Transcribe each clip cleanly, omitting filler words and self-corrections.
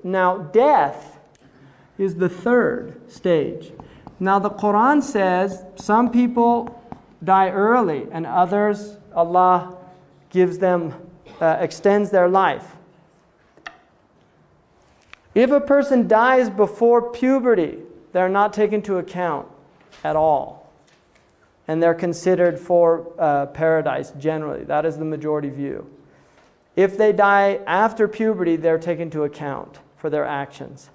Now, death is the third stage. Now, the Qur'an says some people die early and others, Allah gives them, extends their life. If a person dies before puberty, they're not taken into account at all. And they're considered for paradise generally. That is the majority view. If they die after puberty, they're taken into account for their actions.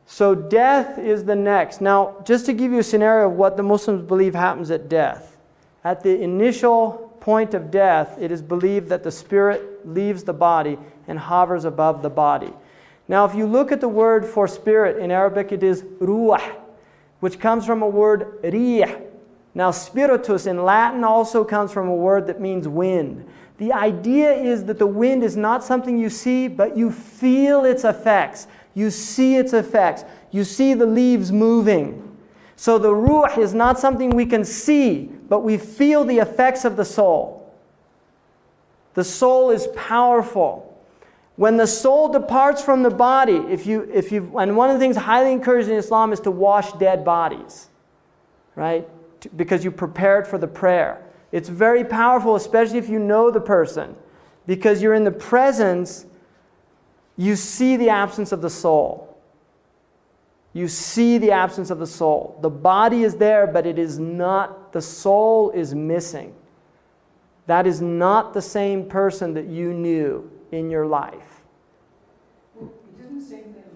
So death is the next. Now, just to give you a scenario of what the Muslims believe happens at death. At the initial point of death, it is believed that the spirit leaves the body and hovers above the body. Now, if you look at the word for spirit in Arabic, it is ruh, which comes from a word rih. Now, spiritus in Latin also comes from a word that means wind. The idea is that the wind is not something you see, but you feel its effects. You see its effects. You see the leaves moving. So the ruh is not something we can see, but we feel the effects of the soul. The soul is powerful. When the soul departs from the body, and one of the things highly encouraged in Islam is to wash dead bodies, right? Because you prepared for the prayer. It's very powerful, especially if you know the person, because you're in the presence. You see the absence of the soul. You see the absence of the soul. The body is there, but it is not, the soul is missing. That is not the same person that you knew in your life. Well, it doesn't say that,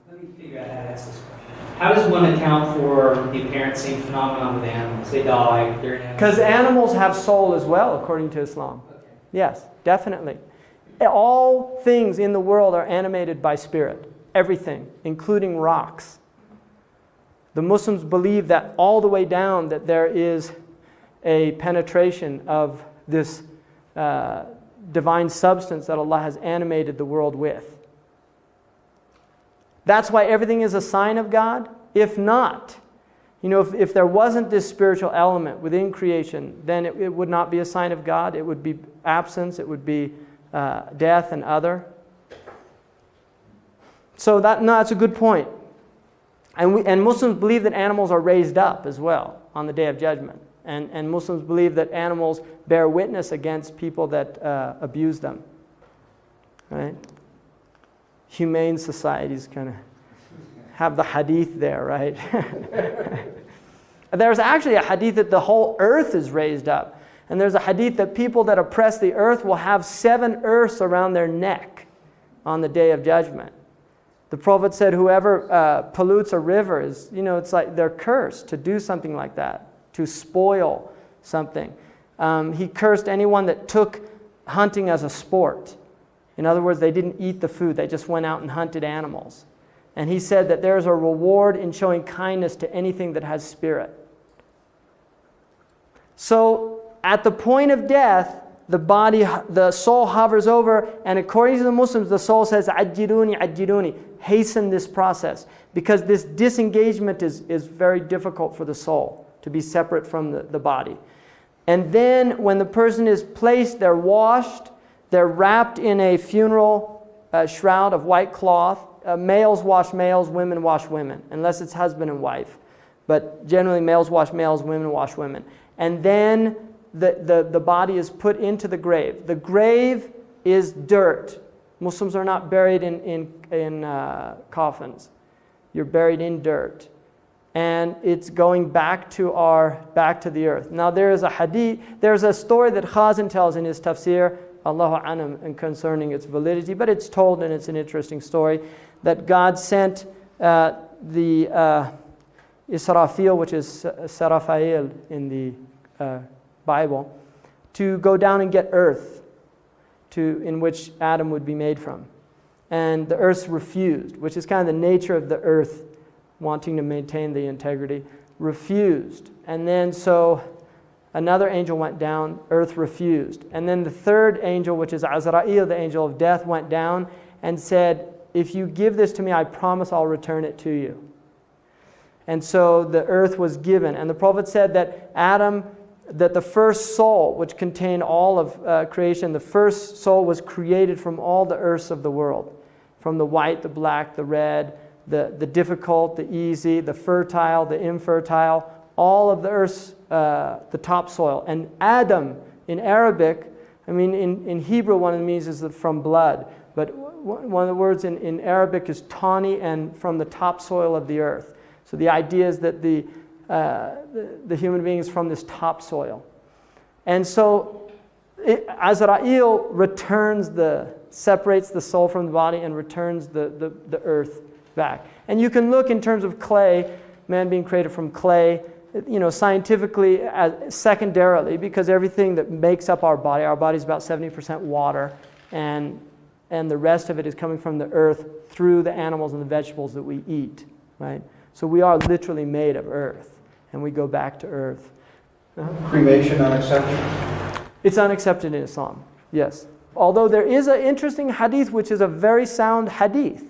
let me figure out how to ask this question. How does one account for the apparent same phenomenon with animals? They die, they're animals. Because animals have soul as well, according to Islam. Okay. Yes, definitely. All things in the world are animated by spirit. Everything, including rocks. The Muslims believe that all the way down that there is a penetration of this divine substance that Allah has animated the world with. That's why everything is a sign of God. If not, if there wasn't this spiritual element within creation, then it would not be a sign of God. It would be absence. It would be death and other. So that's a good point. And Muslims believe that animals are raised up as well on the Day of Judgment. And Muslims believe that animals bear witness against people that abuse them. Right? Humane societies kind of have the hadith there, right? There's actually a hadith that the whole earth is raised up. And there's a hadith that people that oppress the earth will have 7 earths around their neck on the Day of Judgment. The Prophet said whoever pollutes a river is, it's like they're cursed to do something like that, to spoil something. He cursed anyone that took hunting as a sport. In other words, they didn't eat the food, they just went out and hunted animals. And he said that there's a reward in showing kindness to anything that has spirit. So, at the point of death, the soul hovers over, and according to the Muslims, the soul says, "Ajiruni, ajiruni," hasten this process, because this disengagement is very difficult for the soul to be separate from the body. And then, when the person is placed, they're washed, they're wrapped in a funeral shroud of white cloth. Males wash males, women wash women, unless it's husband and wife. But generally, males wash males, women wash women. And then the body is put into the grave. The grave is dirt. Muslims are not buried in coffins. You're buried in dirt. And it's going back to the earth. Now there's a story that Khazin tells in his tafsir, Allahu Anam, and concerning its validity, but it's told and it's an interesting story, that God sent the Israfil, which is Sarafael in the Bible, to go down and get earth in which Adam would be made from. And the earth refused, which is kind of the nature of the earth, wanting to maintain the integrity, refused. And then so another angel went down, earth refused. And then the third angel, which is Azrael, the angel of death, went down and said, "If you give this to me, I promise I'll return it to you." And so the earth was given. And the Prophet said that Adam that the first soul, which contained all of creation, the first soul was created from all the earths of the world, from the white, the black, the red, the difficult, the easy, the fertile, the infertile, all of the earth's, the topsoil. And Adam, in Arabic, I mean, in Hebrew, one of the meanings is from blood, but one of the words in Arabic is tawny and from the topsoil of the earth. So the idea is that the human being is from this topsoil. And so Azrael separates the soul from the body and returns the earth back. And you can look in terms of clay, man being created from clay, scientifically, secondarily, because everything that makes up our body is about 70% water, and the rest of it is coming from the earth through the animals and the vegetables that we eat, right? So we are literally made of earth, and we go back to earth. Cremation unaccepted? It's unaccepted in Islam, yes. Although there is an interesting hadith, which is a very sound hadith,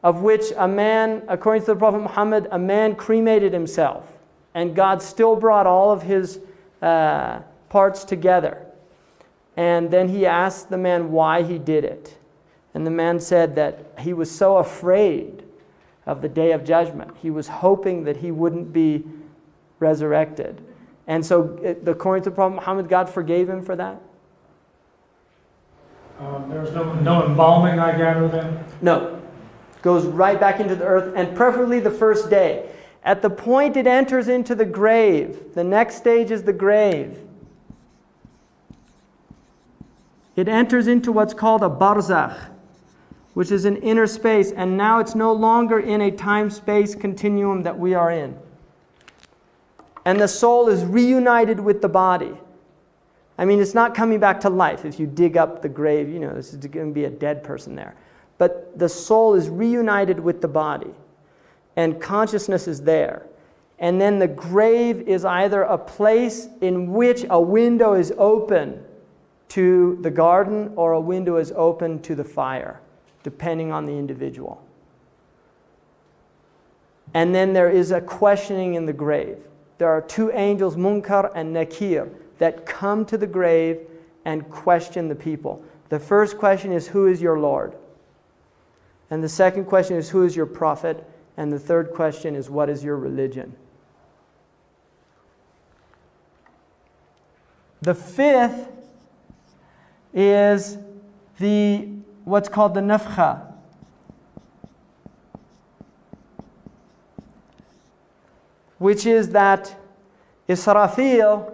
of which a man, according to the Prophet Muhammad, a man cremated himself, and God still brought all of his parts together. And then he asked the man why he did it. And the man said that he was so afraid of the day of judgment. He was hoping that he wouldn't be resurrected. And so, according to the Prophet Muhammad, God forgave him for that? There's no embalming, I gather, then? No. Goes right back into the earth, and preferably the first day. At the point it enters into the grave, the next stage is the grave. It enters into what's called a barzakh, which is an inner space, and now it's no longer in a time-space continuum that we are in. And the soul is reunited with the body. I mean, it's not coming back to life. If you dig up the grave, this is going to be a dead person there. But the soul is reunited with the body, and consciousness is there. And then the grave is either a place in which a window is open to the garden or a window is open to the fire, depending on the individual. And then there is a questioning in the grave. There are two angels, Munkar and Nakir, that come to the grave and question the people. The first question is, who is your Lord? And the second question is, who is your prophet? And the third question is, what is your religion? The fifth is what's called the nafkha. Which is that Israfil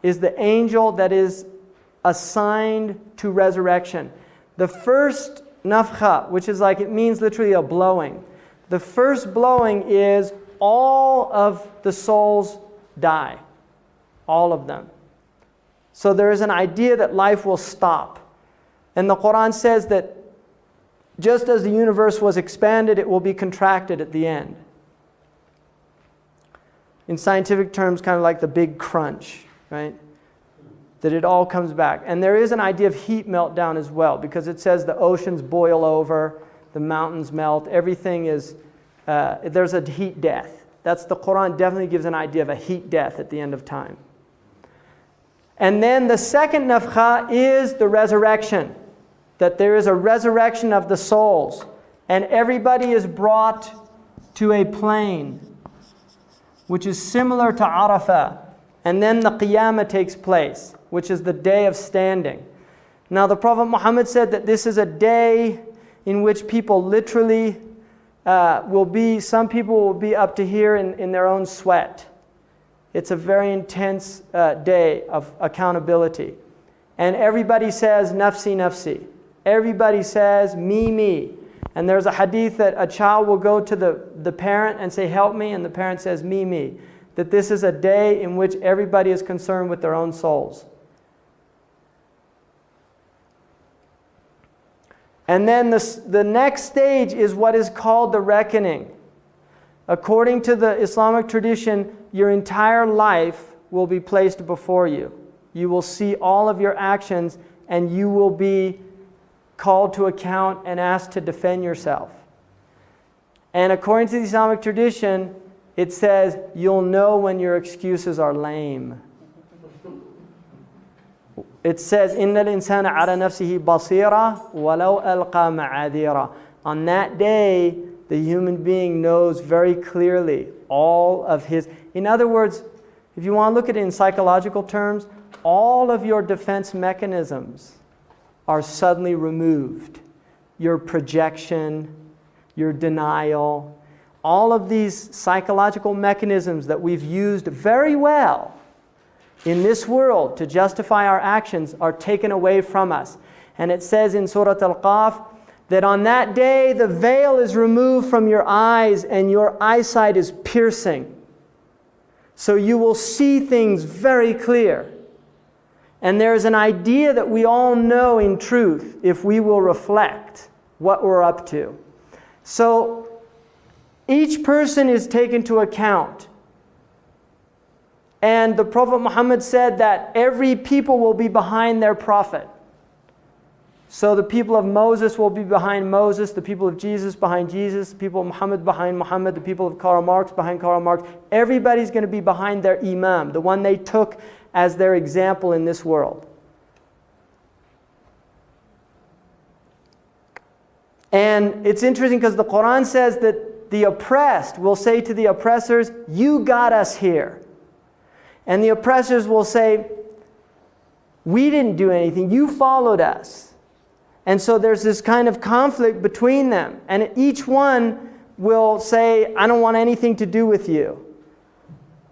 is the angel that is assigned to resurrection. The first nafkha, which is it means literally a blowing. The first blowing is all of the souls die. All of them. So there is an idea that life will stop. And the Qur'an says that just as the universe was expanded, it will be contracted at the end. In scientific terms, kind of like the big crunch, right? That it all comes back. And there is an idea of heat meltdown as well, because it says the oceans boil over, the mountains melt, everything is, there's a heat death. The Qur'an definitely gives an idea of a heat death at the end of time. And then the second nafkha is the resurrection. That there is a resurrection of the souls. And everybody is brought to a plane, which is similar to Arafah. And then the Qiyamah takes place, which is the day of standing. Now the Prophet Muhammad said that this is a day in which people literally some people will be up to here in their own sweat. It's a very intense day of accountability. And everybody says, nafsi, nafsi. Everybody says, me. And there's a hadith that a child will go to the parent and say, help me, and the parent says, me. That this is a day in which everybody is concerned with their own souls. And then the next stage is what is called the reckoning. According to the Islamic tradition, your entire life will be placed before you. You will see all of your actions, and you will be called to account and asked to defend yourself. And according to the Islamic tradition, it says you'll know when your excuses are lame. it says, إِنَّ الْإِنسَانَ عَلَى نَفْسِهِ بَصِيرًا وَلَوْ أَلْقَى مَعَاذِيرًا. On that day, the human being knows very clearly all of his... In other words, if you want to look at it in psychological terms, all of your defense mechanisms are suddenly removed. Your projection, your denial, all of these psychological mechanisms that we've used very well in this world to justify our actions are taken away from us. And it says in Surah Al-Qaf that on that day the veil is removed from your eyes and your eyesight is piercing. So you will see things very clear. And there's an idea that we all know in truth if we will reflect what we're up to. So each person is taken to account. And the Prophet Muhammad said that every people will be behind their prophet. So the people of Moses will be behind Moses, the people of Jesus behind Jesus, the people of Muhammad behind Muhammad, the people of Karl Marx behind Karl Marx. Everybody's going to be behind their imam, the one they took as their example in this world. And it's interesting because the Qur'an says that the oppressed will say to the oppressors, "You got us here." And the oppressors will say, "We didn't do anything, you followed us." And so there's this kind of conflict between them. And each one will say, "I don't want anything to do with you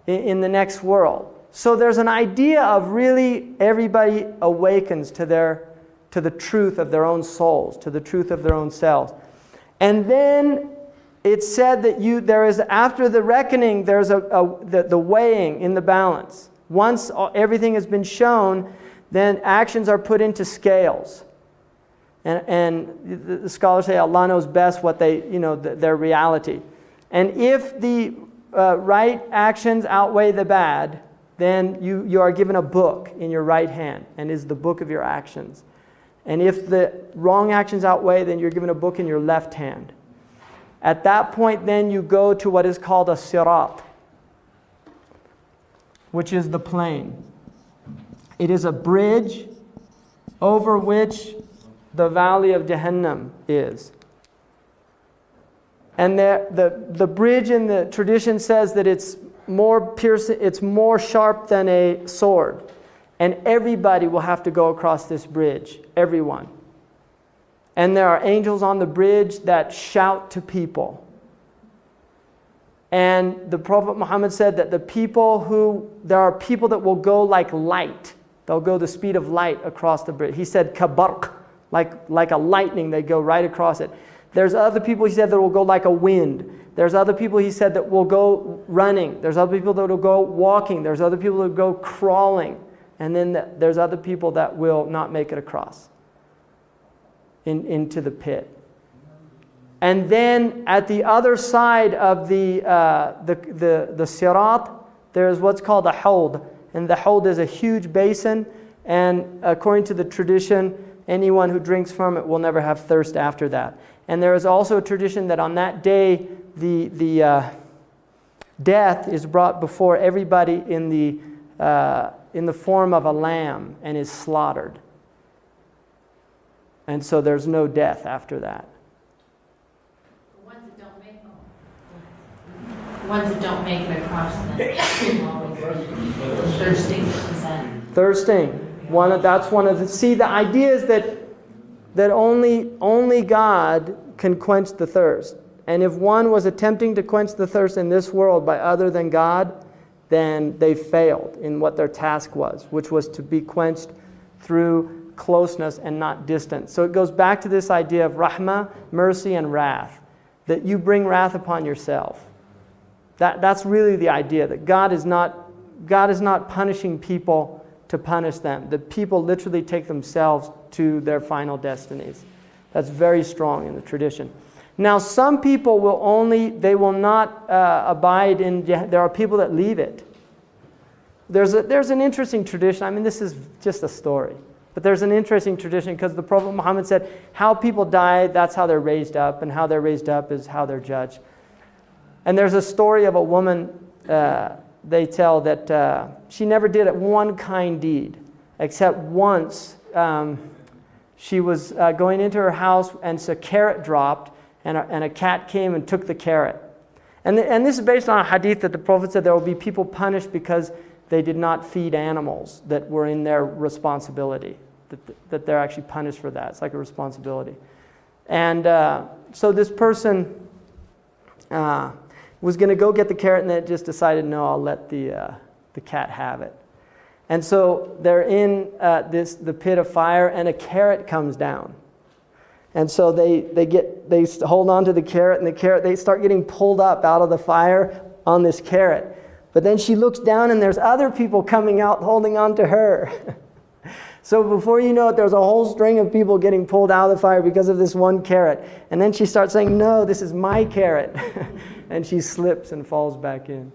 in the next world." So there's an idea of really everybody awakens to the truth of their own souls, to the truth of their own selves. And then it's said that there is, after the reckoning, there's the weighing in the balance. Once everything has been shown, then actions are put into scales. And the scholars say Allah knows best what their reality. And if the right actions outweigh the bad, then you are given a book in your right hand, and is the book of your actions. And if the wrong actions outweigh, then you're given a book in your left hand. At that point, then you go to what is called a sirat, which is the plain. It is a bridge over which the valley of Jahannam is. And the bridge in the tradition says that it's more piercing, it's more sharp than a sword. And everybody will have to go across this bridge, everyone. And there are angels on the bridge that shout to people. And the Prophet Muhammad said that there are people that will go like light. They'll go the speed of light across the bridge. He said, kabarq, like a lightning, they go right across it. There's other people, he said, that will go like a wind. There's other people, he said, that will go running. There's other people that will go walking. There's other people that will go crawling. And then there's other people that will not make it across into the pit. And then at the other side of the sirat, there's what's called a hawd. And the hawd is a huge basin. And according to the tradition, anyone who drinks from it will never have thirst after that. And there is also a tradition that on that day, the death is brought before everybody in the form of a lamb and is slaughtered. And so there's no death after that. The ones that don't make it across the thirsting. Thirsting. That's one of the. See, the idea is that only God can quench the thirst. And if one was attempting to quench the thirst in this world by other than God, then they failed in what their task was, which was to be quenched through closeness and not distance. So it goes back to this idea of rahmah, mercy, and wrath, that you bring wrath upon yourself. That's really the idea, that God is not punishing people to punish them. The people literally take themselves to their final destinies. That's very strong in the tradition. Now, some people will not abide in. There are people that leave it. There's an interesting tradition. I mean, this is just a story, but there's an interesting tradition because the Prophet Muhammad said, "How people die, that's how they're raised up, and how they're raised up is how they're judged." And there's a story of a woman. They tell that she never did one kind deed. except once she was going into her house and a carrot dropped, and a cat came and took the carrot. And this is based on a hadith that the Prophet said there will be people punished because they did not feed animals that were in their responsibility, that they're actually punished for that. It's like a responsibility. And so this person was going to go get the carrot, and then just decided, no, I'll let the cat have it. And so they're in the pit of fire, and a carrot comes down. And so they hold on to the carrot, and they start getting pulled up out of the fire on this carrot. But then she looks down, and there's other people coming out holding on to her. So before you know it, there's a whole string of people getting pulled out of the fire because of this one carrot. And then she starts saying, no, this is my carrot. And she slips and falls back in.